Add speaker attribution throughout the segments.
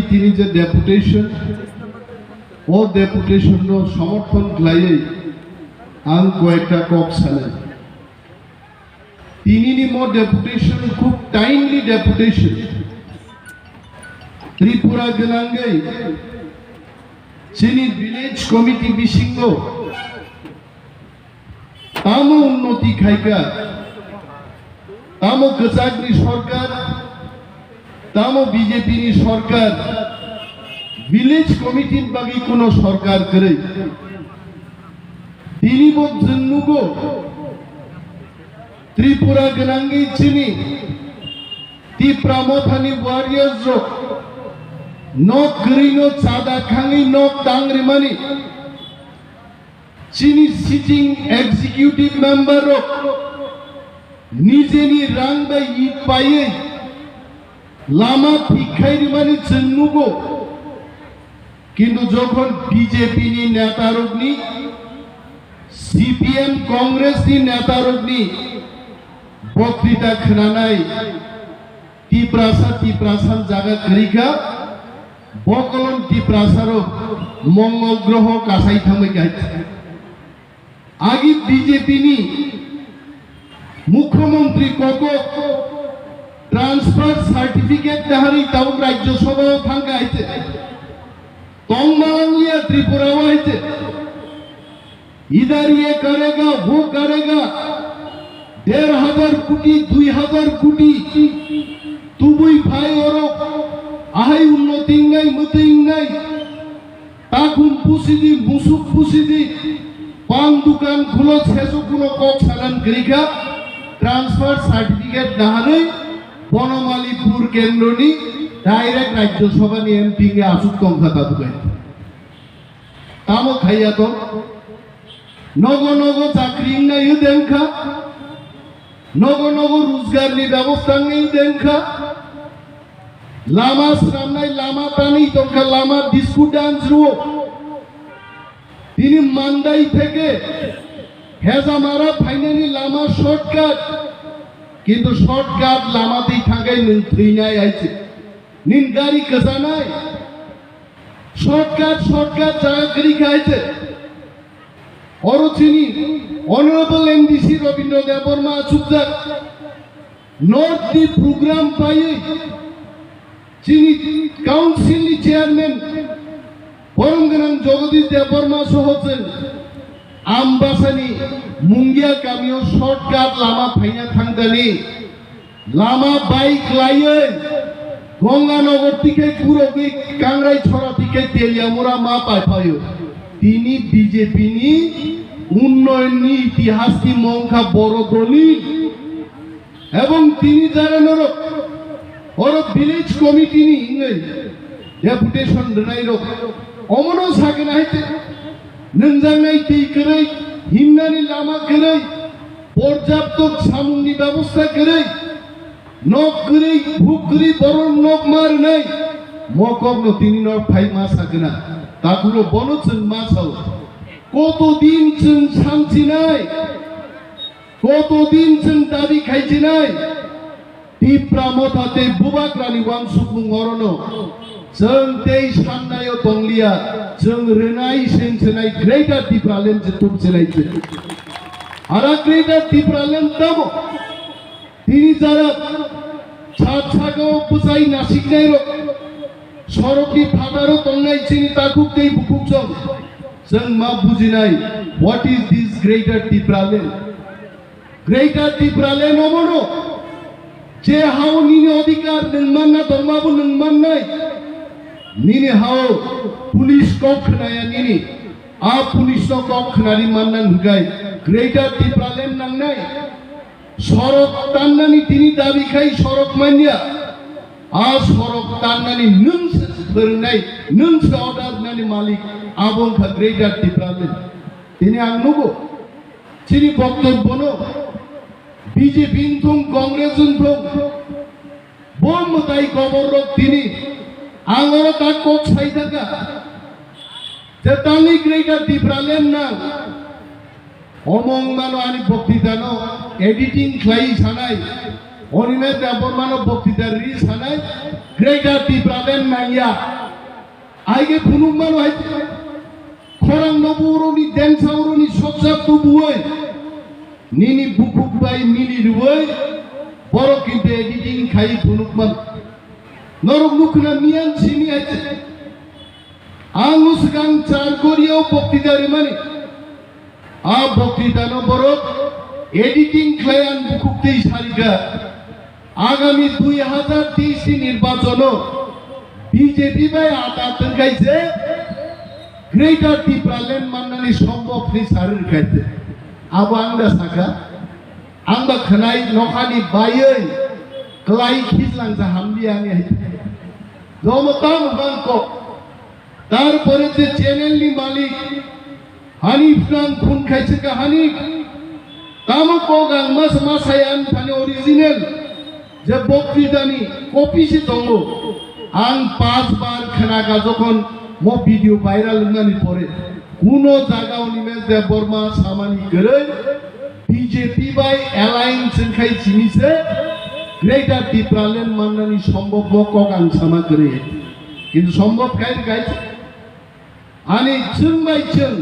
Speaker 1: তিনি যে ডেপুটেশন ও ডেপুটেশনનો સમર્થન લાયે આમ કોઈકটা કોક સાલે তিনিনি মো ডেপুটেশন খুব টাইমলি ডেপুটেশন ত্রিপুরা গনাঙ্গাই চিনি ভিলেজ কমিটি বিসিঙ্গ তামো উন্নতি খাইকা তামো গজাগনি সরকার তামো বিজেপি নি সরকার ভিলেজ কমিটির বাকি কোন সরকার করে তিনি বজন্নুগো ত্রিপুরা গনাঙ্গি চিনি টিপ্রামথানি ওয়ারিয়ার্স রো নক গ্রিনো চাদা খাঙ্গি নক টাংরি মানি চিনি সিটিং এক্সিকিউটিভ মেম্বার রো নিজেনি রাং বাই ইট পাইয়ে লামা ভিক্ষাইরি মানি জন্নুগো কিন্তু যখন বিজেপি নি নেতারগ্নি সিপিএম কংগ্রেস নি নেতারগ্নি বক্তৃতা খনানাই টিপ্রাসান জায়গা করিকা বকলন টিপ্রাসারো মঙ্গল গ্রহ কাছাই থামে গাইছে আগে বিজেপি নি মুখ্যমন্ত্রী কক ट्रांसफर सर्टिफिकेट दहारी ताऊ राज्यसभा थांगा आइते तोंगमांगिया त्रिपुरा आइते इधर ये करेगा वो करेगा 1,500 कोटी 2,000 कोटी तुबुई भाई और आहाई उन्नति नहीं मतिंग नहीं ताकुम पुसिदी मुसुक पुसिदी पान दुकान खुलो 600 कुलो कोक सालन करिका ट्रांसफर सर्टिफिकेट दहारे বনমালীপুর কেন্দ্রনি ডাইরেক্ট রাজ্যসভা নি এমপি কে আসুক সংখ্যা দুগাই তামো খাইয়া তো নগ নগ চাকরি নাই দেখা নগ নগ রোজগার নি ব্যবস্থা নেই দেখা লামা শ্রম নাই লামা টানি তঙ্কা লামা ডিস্কো ডান্স রো তিনি মান্দাই থেকে হেজামারা ফাইনালি লামা শর্টকাট কিন্তু শর্টকাট লামাতেই থাকাই নিন্ত্রিনাই আইছে নিন গাড়ি কাজা নাই শর্টকাট জায়গা করি খাইছে অরচিনি অনারেবল এমডিসি রবীন্দ্র দেববর্মা চুপচাপ নর্থ দি প্রোগ্রাম পাইয়ে চিনি কাউন্সিল চেয়ারম্যান পরমগণাং জগদীশ দেববর্মা সহজেন আমবাসানি মুঙ্গিয়া কামিও শর্টকাট লামা ফাইনা থাঙ্গানি লামা বাইক লাইয়ে গঙ্গানগর থেকে পুরো কাংরাই ছড়া থেকে তেলিয়ামুরা মা পাইপায়ো তিনি বিজেপি নি উন্নয়ন নি ইতিহাস কি মংখা বড় দলি এবং তিনি জানেন ওর ভিলেজ কমিটি নি ডেপুটেশন নাই রো অমনো সাকে নাইতে নঞ্জাঙ্গাই তেই করে হিমনানি লামা করে পর্যাপ্ত সামুনি ব্যবস্থা করে নক করে ভুক করে বরং নক মার নাই মকগ্ন তিনি নর ফাই মাস আগনা তাগুলো বনচন মাছাও কতদিন চন শান্তি নাই কতদিন চন দাবি খাইছি নাই টিপ্রামতাতে বুবাক্রানি ওয়াংসুকুং অরণ जों तेई साननायाव दंलिया जों रोनाय सेंसनाय ग्रेटार टिप्रालेन्ड जे तुमसेलायছে আর গ্রেটার টিপ্রালেন্ড দাম তিনি যারা ছাগো বুঝাই নাসিকনাই সরকি ফাটারো তংনাই চিনি তাকুক তেই বুকুক जों मा बुजिनाय व्हाट इज दिस ग्रेटार टिप्रालेन्ड अमनो जे हाव निनि अधिकार नोंमानना दंबाबो नोंमाननाय निने हाओ पुलिस कखनाया निने आ पुलिस कखनारि माननान हुगाय ग्रेटार टिप्रालेन्ड नांनाय सरक तान्नानि तिनि दाबि खाय सरक मानिया आ सरक तान्नानि नोंस फोरोंनाय नोंस अर्डार नानि मालिक आबंखा ग्रेटार टिप्रालेन्ड तिनि आं नुगो तिनि बक्तव्यनो बिजेपि थं कांग्रेस थं बमताय खबर रक तिनि आंगरो ता कोक साइदागा जे तांनि ग्रेटार टिप्रालेन्ड ना अमंग मानो आनि बक्तृतानो एडिटिं खाइ सानाय अनिमेश देबबर्मानो बक्तृता रि सानाय Greater Tipraland Nangya Aige Punumman White Korang Noburoni Densauroni Soksa Tubuoi Nini Bukuk by Mili Ruoi Borok in the editing Khai Punukman Norok Nukuna Mian Sini Angus Gang Chargorio Poktidari Mani A Poktidano Borok Editing Klayan Bukukti Sarika আগামী 2023 নির্বাচন BJP by আতাতন গাইছে greater Tipraland মাননানি সম্ভব নি সারের খাইতে আবো আংদা সাকা আংবা খনাই নখানি বাইयै ক্লাই খিজলাংসা হামলি আনি হাইতে জমতাম বাংকো তারপরে যে চ্যানেলনি মালিক হানিফ নাম খুন খাইছে কা হানিফ তামকো গাং মাস মাসায়ান থানে অরিজিনাল যে বক্তৃতানি কপিসে দङ आं 5 बार खोनागा যখন মো ভিডিও ভাইরাল হনানি পরে কোন জায়গাও নিমেশ দেববর্মা সামানি গরে বিজেপি বাই অ্যালায়েন্স খাই জিনিসে গ্রেটার টিপ্রাল্যান্ড মাননানি সম্ভব মকগাং সামা করে কিন্তু সম্ভব খাই গাইছে আনি চুন বাই চুন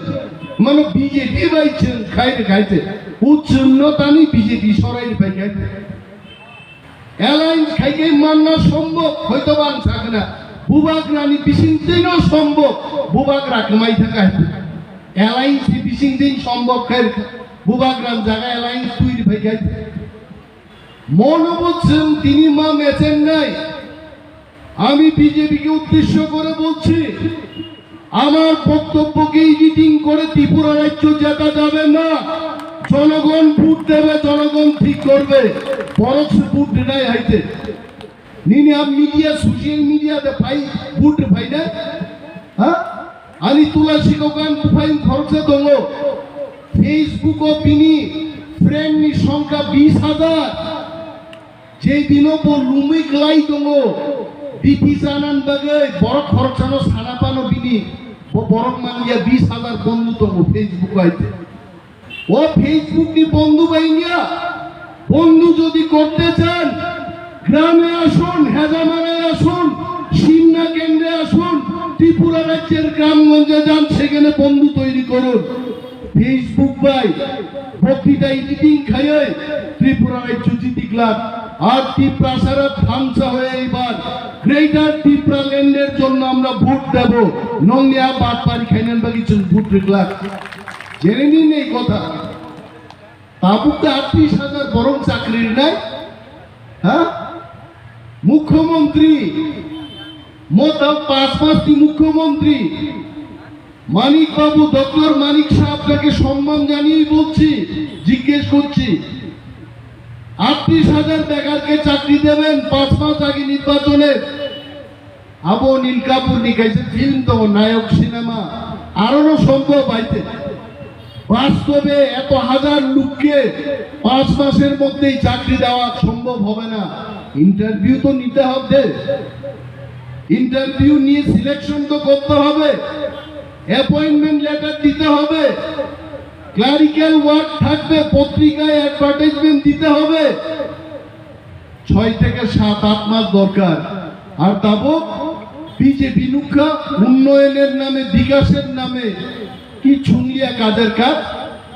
Speaker 1: মানে বিজেপি বাই চুন খাই গাইছে উচ্চন্নতানি বিজেপি সরাই বাই গাইছে অ্যালায়েন্স খাইকে মাননা সম্ভব হয়তো বাং থাকনা বুবাগ্রানি বিসিংদিনও সম্ভব বুবাগ্রা কমাই থাকা অ্যালায়েন্স বিসিংদিন সম্ভব খাই বুবাগ্রাম জায়গা অ্যালায়েন্স তৈরি হয়ে গেছে মনে বলছেন তিনি মা মেচেন নাই আমি বিজেপিকে উদ্দেশ্য করে বলছি আমার বক্তব্যকে এডিটিং করে ত্রিপুরা রাজ্য জেতা যাবে না জনগণ ভোট দেবে জনগণ ঠিক করবে পরোক্ষ ভোট নাই হাইতে নিনি আপ মিডিয়া সোশ্যাল মিডিয়া দে ভাই ভোট ভাই না হ্যাঁ আনি তুলসী দোকান ফাইন খরচে দङ ফেসবুক ও বিনি ফ্রেন্ড নি সংখ্যা 20000 যেই দিনও লুমি গ্লাই দङ বিপি জানান বাগে বড় খরচানো সানাপানো বিনি বড় মানিয়া 20000 বন্ধু দङ ফেসবুক আইতে ও ফেসবুক নি বন্ধু বাইনিয়া বন্ধু যদি করতে চান গ্রামে আসুন হেজামারায় আসুন সিমনা কেন্দ্রে আসুন ত্রিপুরা রাজ্যের গ্রামগঞ্জে যান সেখানে বন্ধু তৈরি করুন ফেসবুক বাই বক্তৃতা এডিটিং খাইয়ে ত্রিপুরা রাজ্য জিতিকলাম আর ত্রিপ্রাসারা ধ্বংস হয়ে এবার গ্রেটার টিপ্রাল্যান্ডের জন্য আমরা ভোট দেব নংয়া বাটপারি খাইনান বাগিচুন ভোট রেখলাম জেনে নিন এই কথা তাবুকটা 38,000 বরং চাকরির নাই হ্যাঁ মুখ্যমন্ত্রী মোটা 5 মাসটি মুখ্যমন্ত্রী মানিক বাবু ডক্টর মানিক সাহেবকে সম্মান জানিয়ে বলছি জিজ্ঞেস করছি 38,000 বেকারকে চাকরি দেবেন 5 মাস আগে নির্বাচনে আবো নীল কাপুর নিকাইছে ফিল্ম তো নায়ক সিনেমা আরো সম্ভব আইতে বাস্তবে এত হাজার লোককে 5 মাসের মধ্যেই চাকরি দেওয়া সম্ভব হবে না ইন্টারভিউ তো নিতে হবে ইন্টারভিউ নিয়ে সিলেকশন তো করতে হবে অ্যাপয়েন্টমেন্ট লেটার দিতে হবে ক্লারিক্যাল ওয়ার্ক থাকবে পত্রিকায় অ্যাডভার্টাইজমেন্ট দিতে হবে 6 থেকে 7-8 মাস দরকার আর তাবো বিজেপি নুকা উন্নয়নের নামে বিকাশের নামে কি ছুংলিয়া কাদের কাজ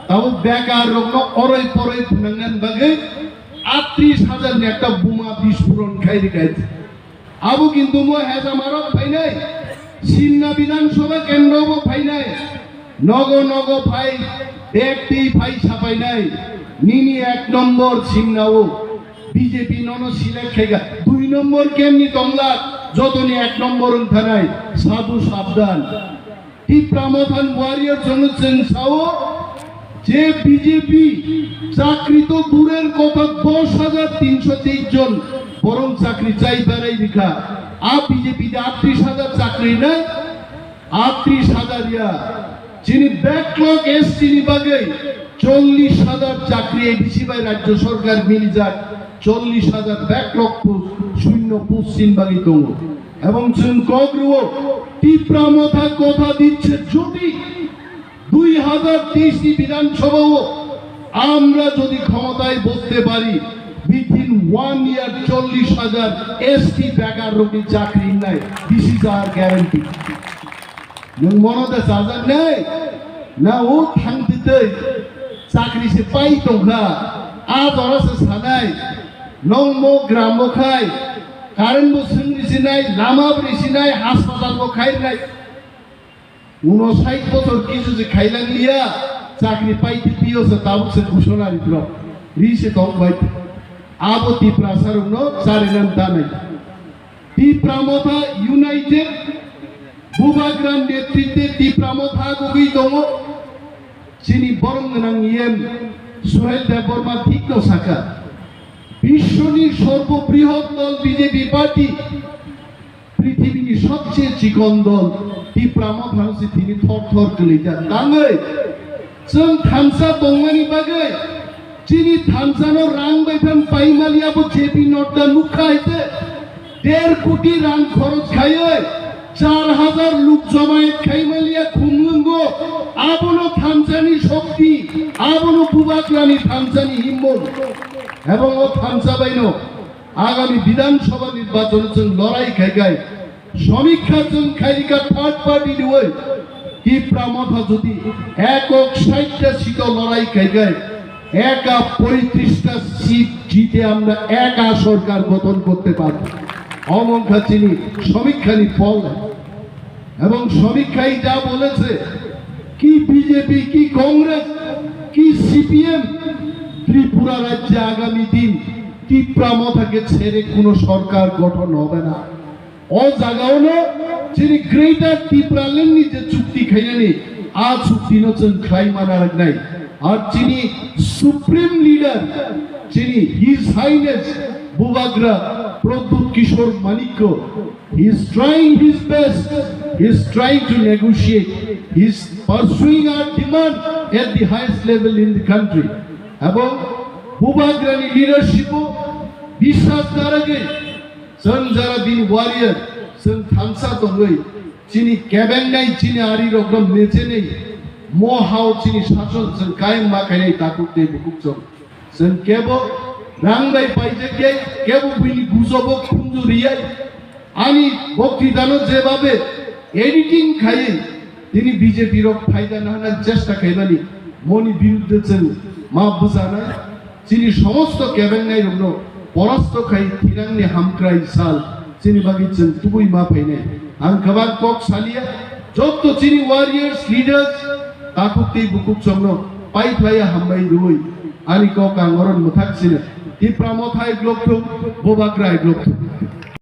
Speaker 1: তাও বেকার রগ্ন অরই পরই ফুনাঙ্গান বাগে 38,000 একটা বোমা বিস্ফোরণ খাইতে খাইতে আবু কিন্তু মো হেজা মারক ভাই নাই সিমনা বিধানসভা কেন্দ্রও ভাই নাই নগ নগ ভাই ব্যক্তি ভাই ছাপাই নাই নিনি 1 নম্বর সিমনাও বিজেপি নন সিলেক্ট খাইগা 2 নম্বর কেমনি তংলা যতনি 1 নম্বর থানায় সাধু সাবধান টিপ্রামথান ওয়ারিয়র জনসেন সাও যে বিজেপি চাকরি তো দূরের কথা 10,323 জন বরং চাকরি চাই বেড়াই লিখা আ বিজেপি 38,000 চাকরি নাই 38,000 ইয়া যিনি ব্যাকলগ এস চিনি বাগে 40,000 চাকরি এডিসি বাই রাজ্য সরকার মিলি যাক 40,000 ব্যাকলগ শূন্য পশ্চিম বাগি দङ এবং কগ্রুও টিপ্রামথা কথা দিচ্ছে যদি 2023 বিধানসভাও আমরা যদি ক্ষমতায় বসতে পারি উইথিন 1 year 40,000 ST বেকার রোগী চাকরি নাই দিস ইজ आवर গ্যারান্টি নং মনতে সাজান নাই না ও থাংতিতে চাকরি সে পাই দংখা আ দরাসে সানাই নং মো গ্রাম খাই কারেন্ট বো সিংরিসি নাই লামা ব্রিসি নাই হাসপাতাল বো খাই নাই 59 বছর কিছু যে খাইলাং লিয়া চাকরি পাইতে পিওছে তাবুসে ঘোষণা দিল রিসে দং বাইত আবো ত্রিপুরা সারুনো চারিনাম দানাই ত্রিপুরামথা ইউনাইটেড বুবাগ্রাম নেতৃত্বে ত্রিপুরামথা গগৈ দङ চিনি বরং নাং ইএম সোহেল দেববর্মা ঠিক সাকা বিশ্বনি সর্ববৃহৎ দল বিজেপি পার্টি পৃথিবীর সবচেয়ে চিকন দল ত্রিপুরামথা হচ্ছে তিনি থর থর গলিতা দাङै जों थामसा दंमानि बागै चिनी थामसानो रां बायफान पाइमालियाबो जेपी नड्डा नुखायते 1.5 कोटी रां खरच खायो 4,000 लोक जमायत खाइमालिया खुमलुंगो आबनो थामसानि शक्ति आबनो बुबाग्रानि थामसानि हिम्मत এবং ও থামসা বাইনো আগামী বিধানসভা নির্বাচনে जों লড়াই খাইগাই সমীক্ষা जों খাইকা থার্ড পার্টি নিয়ে ত্রিপুরামথা যদি একক 60টা সিট লড়াই খাইগায় একা 35টা সিট জিতে আমরা একা সরকার গঠন করতে পারব অমংখা চিনি সমীক্ষানি ফল এবং সমীক্ষাই যা বলেছে কি বিজেপি কি কংগ্রেস কি সিপিএম ত্রিপুরা রাজ্যে আগামী দিন ত্রিপুরামথাকে ছেড়ে কোনো সরকার গঠন হবে না ও জায়গাও না যিনি গ্রেটার ত্রিপুরাল্যান্ড যে চুক্তি খাইনি আ চুক্তি নচন খাই মানার নাই আর যিনি সুপ্রিম লিডার যিনি his highness Bubagra Pradyot Kishore Manikya he is trying his best he is trying to negotiate he is pursuing our demand at the highest level in the country এবং বুবাগ্রানি লিডারশিপও বিশ্বাস দাঁড়াগে जों যারা দিন ওয়ারিয়ার जों थामसा दङै चिनी केबेंनाय चिनी आरि रकम नेचे नै मोहाव चिनी शासन जों कायम माखायनाय ताकुते बुकुक जों केबो रांबाय पाइजे केबो बिनि गुजबो खुंजुरियाय आनि बक्तृतानो जेभाবে एडिटिं खायै তিনি বিজেপি রক ফায়দা নাহানার চেষ্টা খাইবানি মনি বিরুদ্ধে जों मा बुजानाय चिनी समस्त केबेंनाय रकम পরাস্ত খাই থিরাংনি হামক্রাই সাল চিনি বাগি जों তুবুই মা ফাইনাই आं गोबां कक सालिया যত চিনি ওয়ারিয়ার্স লিডার্স তাকুতি বুকুক চংনো পাইফাইয়া হামবাই রুই আনি কক আং অরন মথাক চিনে ত্রিপুরামথাই গ্লকথুম বুবাগ্রাই গ্লকথুম